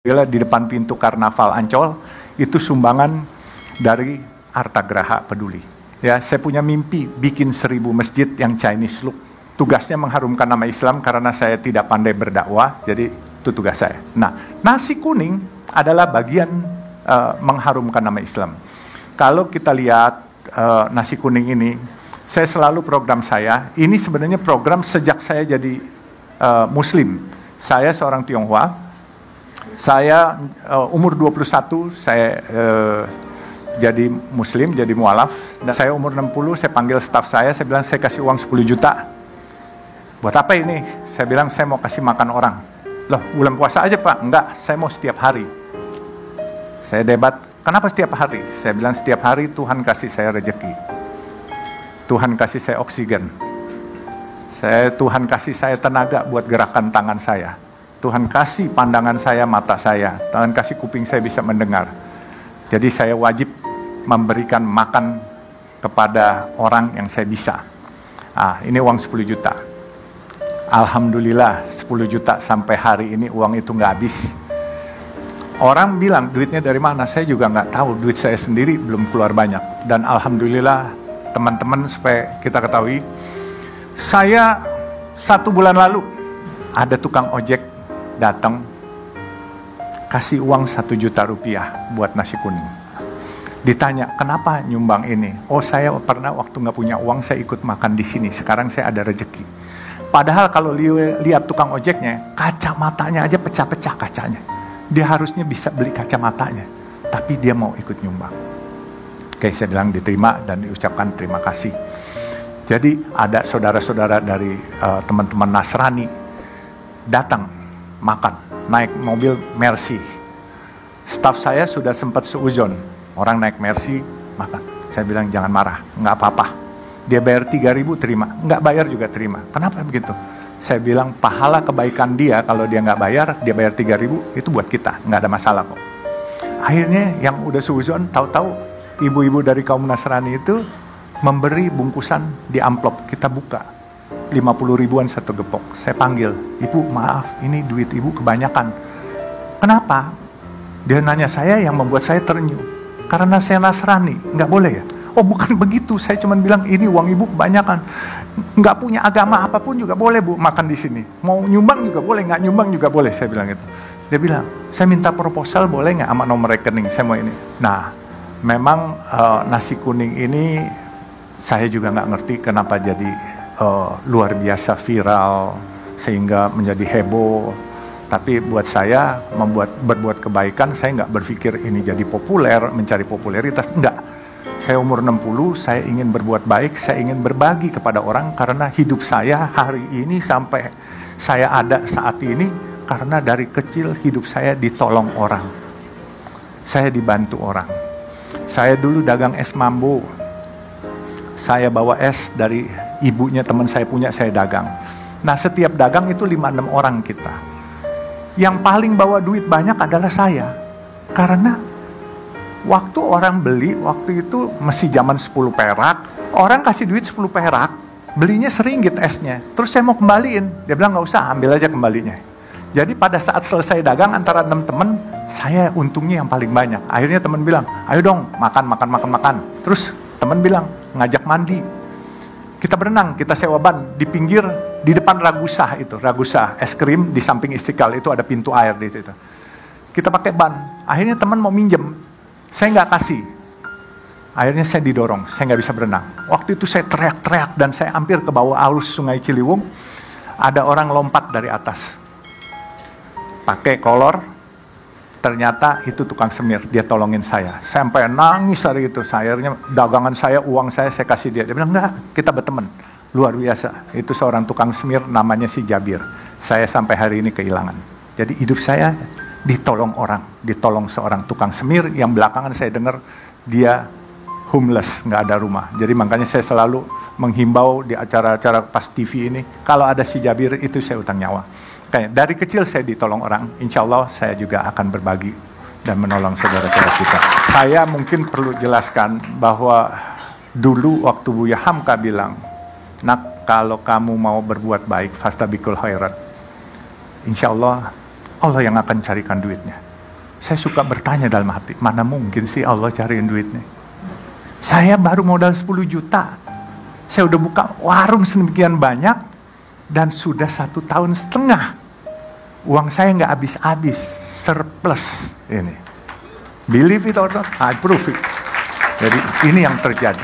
di depan pintu Karnaval Ancol, itu sumbangan dari Artagraha Peduli. Ya, saya punya mimpi bikin 1000 masjid yang Chinese look. Tugasnya mengharumkan nama Islam karena saya tidak pandai berdakwah, jadi itu tugas saya. Nah, nasi kuning adalah bagian mengharumkan nama Islam. Kalau kita lihat nasi kuning ini, saya selalu program saya, ini sebenarnya program sejak saya jadi Muslim. Saya seorang Tionghoa. Saya umur 21, saya jadi Muslim, jadi mualaf. Dan saya umur 60, saya panggil staf saya bilang saya kasih uang 10 juta. Buat apa ini? Saya bilang saya mau kasih makan orang. Loh, bulan puasa aja Pak? Enggak, saya mau setiap hari. Saya debat, kenapa setiap hari? Saya bilang setiap hari Tuhan kasih saya rezeki. Tuhan kasih saya oksigen. Tuhan kasih saya tenaga buat gerakan tangan saya. Tuhan kasih pandangan saya, mata saya. Tuhan kasih kuping saya bisa mendengar. Jadi saya wajib memberikan makan kepada orang yang saya bisa. Ini uang 10 juta. Alhamdulillah 10 juta sampai hari ini uang itu nggak habis. Orang bilang duitnya dari mana? Saya juga nggak tahu. Duit saya sendiri belum keluar banyak. Dan alhamdulillah teman-teman supaya kita ketahui. Saya 1 bulan lalu ada tukang ojek datang kasih uang 1 juta rupiah buat nasi kuning. Ditanya, kenapa nyumbang ini? Oh, saya pernah waktu nggak punya uang, saya ikut makan di sini. Sekarang saya ada rezeki. Padahal kalau lihat tukang ojeknya, kacamatanya aja pecah-pecah kacanya. Dia harusnya bisa beli kacamatanya, tapi dia mau ikut nyumbang. Oke, saya bilang diterima dan diucapkan terima kasih. Jadi ada saudara-saudara dari teman-teman Nasrani datang makan, naik mobil Mercy. Staf saya sudah sempat seuzon, orang naik Mercy makan. Saya bilang jangan marah, nggak apa-apa. Dia bayar 3.000 terima, nggak bayar juga terima. Kenapa begitu? Saya bilang pahala kebaikan dia kalau dia nggak bayar, dia bayar 3.000 itu buat kita, nggak ada masalah kok. Akhirnya yang udah seuzon, tahu-tahu ibu-ibu dari kaum Nasrani itu memberi bungkusan di amplop, kita buka. 50 ribuan satu gepok. Saya panggil, ibu maaf, ini duit ibu kebanyakan. Kenapa? Dia nanya saya, yang membuat saya terenyuh. Karena saya Nasrani, nggak boleh ya? Oh bukan begitu, saya cuma bilang ini uang ibu kebanyakan. Nggak punya agama apapun juga boleh bu makan di sini. Mau nyumbang juga boleh, nggak nyumbang juga boleh, saya bilang gitu. Dia bilang, saya minta proposal boleh nggak sama nomor rekening, saya mau ini. Nah, memang nasi kuning ini saya juga nggak ngerti kenapa jadi luar biasa viral sehingga menjadi heboh. Tapi buat saya berbuat kebaikan, saya nggak berpikir ini jadi populer, mencari popularitas, enggak. Saya umur 60, saya ingin berbuat baik, saya ingin berbagi kepada orang karena hidup saya hari ini sampai saya ada saat ini karena dari kecil hidup saya ditolong orang. Saya dibantu orang. Saya dulu dagang es mambo. Saya bawa es dari ibunya teman saya punya, saya dagang. Nah, setiap dagang itu 5-6 orang kita. Yang paling bawa duit banyak adalah saya. Karena waktu orang beli, waktu itu masih zaman 10 perak. Orang kasih duit 10 perak, belinya RM1 esnya. Terus saya mau kembaliin. Dia bilang, nggak usah, ambil aja kembalinya. Jadi pada saat selesai dagang antara 6 teman, saya untungnya yang paling banyak. Akhirnya teman bilang, ayo dong, makan. Terus teman bilang, ngajak mandi. Kita berenang, kita sewa ban di pinggir, di depan Ragusa itu, Ragusa es krim di samping Istiqlal itu ada pintu air di situ. Kita pakai ban. Akhirnya teman mau minjem, saya nggak kasih. Akhirnya saya didorong, saya nggak bisa berenang. Waktu itu saya teriak-teriak dan saya hampir ke bawah arus Sungai Ciliwung. Ada orang lompat dari atas, pakai kolor. Ternyata itu tukang semir, dia tolongin saya. Sampai nangis hari itu, akhirnya dagangan saya, uang saya kasih dia. Dia bilang, enggak, kita berteman. Luar biasa, itu seorang tukang semir namanya si Jabir. Saya sampai hari ini kehilangan. Jadi hidup saya ditolong orang, ditolong seorang tukang semir yang belakangan saya dengar dia homeless, nggak ada rumah. Jadi makanya saya selalu menghimbau di acara-acara pas TV ini, kalau ada si Jabir itu saya utang nyawa. Dari kecil saya ditolong orang, insya Allah saya juga akan berbagi dan menolong saudara-saudara kita. Saya mungkin perlu jelaskan bahwa dulu waktu Buya Hamka bilang, nak kalau kamu mau berbuat baik, fastabikul khairat, insya Allah, Allah yang akan carikan duitnya. Saya suka bertanya dalam hati, mana mungkin sih Allah cariin duitnya? Saya baru modal 10 juta. Saya udah buka warung sedemikian banyak, dan sudah 1,5 tahun. Uang saya nggak habis-habis, surplus ini. Believe it or not, I prove it. Jadi ini yang terjadi.